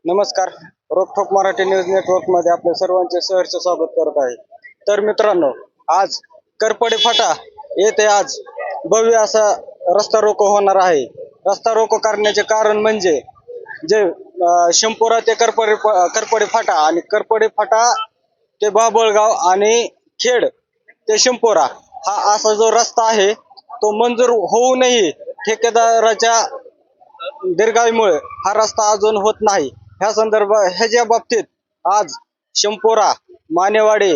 नमस्कार. रोकठोक Marathi news network मध्ये आपल्या सर्वांचे सहर्ष स्वागत करत आहे. तर मित्रांनो, आज करपडे फाटा येथे आज भव्य असा रस्ता रोको होणार आहे. रस्ता रोको करण्याचे कारण म्हणजे जे शिंपोरा ते करपडे फाटा आणि करपडे फाटा ते बाबळगाव आणि खेड ते शिंपोरा हा असा जो रस्ता आहे तो मंजूर होऊनही ठेकेदाराच्या दीर्घाईमुळे हा रस्ता अजून होत नाही. ह्याच्या बाबतीत आज शिंपोरा, मानेवाडी,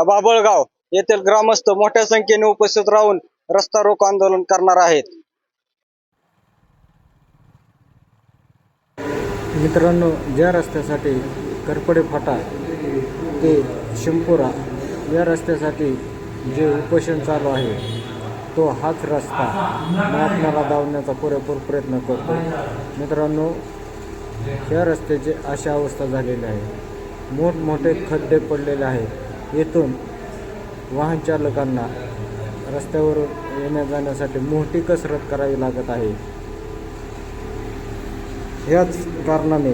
बाबळगाव येथील ग्रामस्थ मोठ्या संख्येने उपस्थित राहून रस्ता रोको आंदोलन करणार आहेत. मित्रांनो, ज्या रस्त्यासाठी करपडे फाटा ते शिंपोरा या रस्त्यासाठी जे उपोषण चालू आहे तो हाच रस्ता आपल्याला धावण्याचा पुरेपूर प्रयत्न करतो. मित्रांनो, या रस्त्याची अशी अवस्था झालेली आहे. मोठमोठे खड्डे पडलेले आहेत. येथून वाहन चालकांना रस्त्यावर येण्या जाण्यासाठी मोठी कसरत करावी लागत आहे. याच कारणाने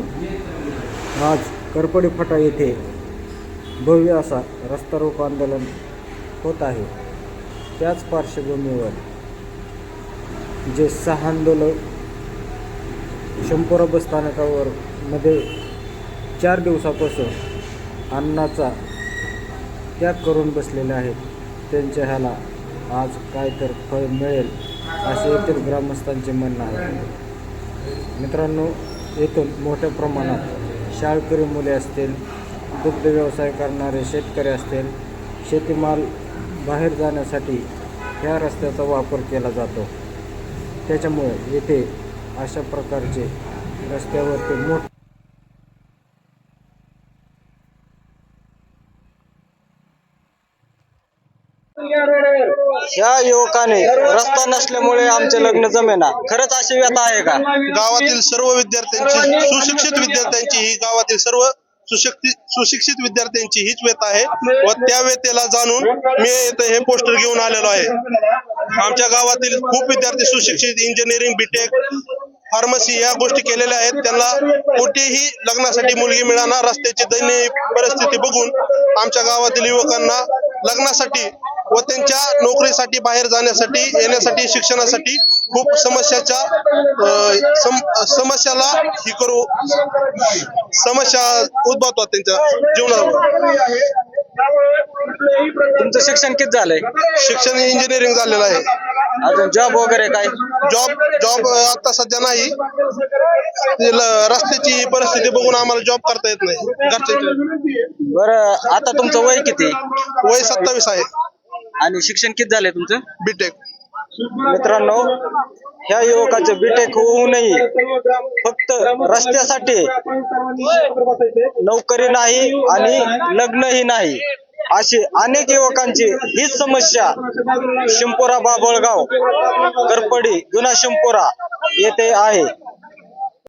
आज करपडे फाटा येथे भव्य असा रस्ता रोको आंदोलन होत आहे. त्याच पार्श्वभूमीवर जे 6 आंदोलक शिंपोरा बस स्थानकावर मध्ये 4 दिवसापासून अन्नाचा त्याग करून बसलेले आहेत, त्यांच्या ह्याला आज काय तर फळ मिळेल असे येथील ग्रामस्थांचे म्हणणं आहे. मित्रांनो, येथून मोठ्या प्रमाणात शाळकरी मुले असतील, दुग्ध व्यवसाय करणारे शेतकरी असतील, शेतीमाल बाहेर जाण्यासाठी ह्या रस्त्याचा वापर केला जातो. त्याच्यामुळे येथे अशा प्रकारचे रस्त्यावरती ह्या युवकाने रस्ता नसल्यामुळे आमचे लग्न जमेना. खरंच अशी व्यथा आहे का? गावातील सर्व विद्यार्थ्यांची, सुशिक्षित विद्यार्थ्यांची, ही गावातील सर्व सुशिक्षित विद्यार्थ्यांची हीच व्यथा आहे व त्या व्यथेला जाणून मी इथे हे पोस्टर घेऊन आलेलो आहे. आमच्या गावातील खूप विद्यार्थी सुशिक्षित, इंजिनिअरिंग, बीटेक, फार्मसी या गोष्टी केलेल्या आहेत. त्यांना कोठेही लग्नासाठी मुलगी मिळाना. रस्त्याची दयनीय परिस्थिती बघून आमच्या गावातील युवकांना लग्नासाठी व त्यांच्या नोकरीसाठी, बाहेर जाण्यासाठी, येण्यासाठी, शिक्षणासाठी खूप समस्या उद्भवतात त्यांच्या जीवनावर. तुमचं शिक्षण किती झालंय? शिक्षण इंजिनिअरिंग झालेलं आहे. अजून जॉब वगैरे काय? जॉब आता सध्या नाही. रस्त्याची परिस्थिती बघून आम्हाला जॉब करता येत नाही. बरं, आता तुमचं वय किती? वय 27 आहे. आणि शिक्षण किती झालंय तुमचं? बीटेक. मित्रांनो, ह्या युवकाचे बीटेक होऊनही फक्त रस्त्यासाठी नोकरी नाही आणि लग्नही नाही, अशी अनेक युवकांची हीच समस्या शिंपोरा, बाबळगाव, करपडी, जुना शिंपोरा येथे आहे.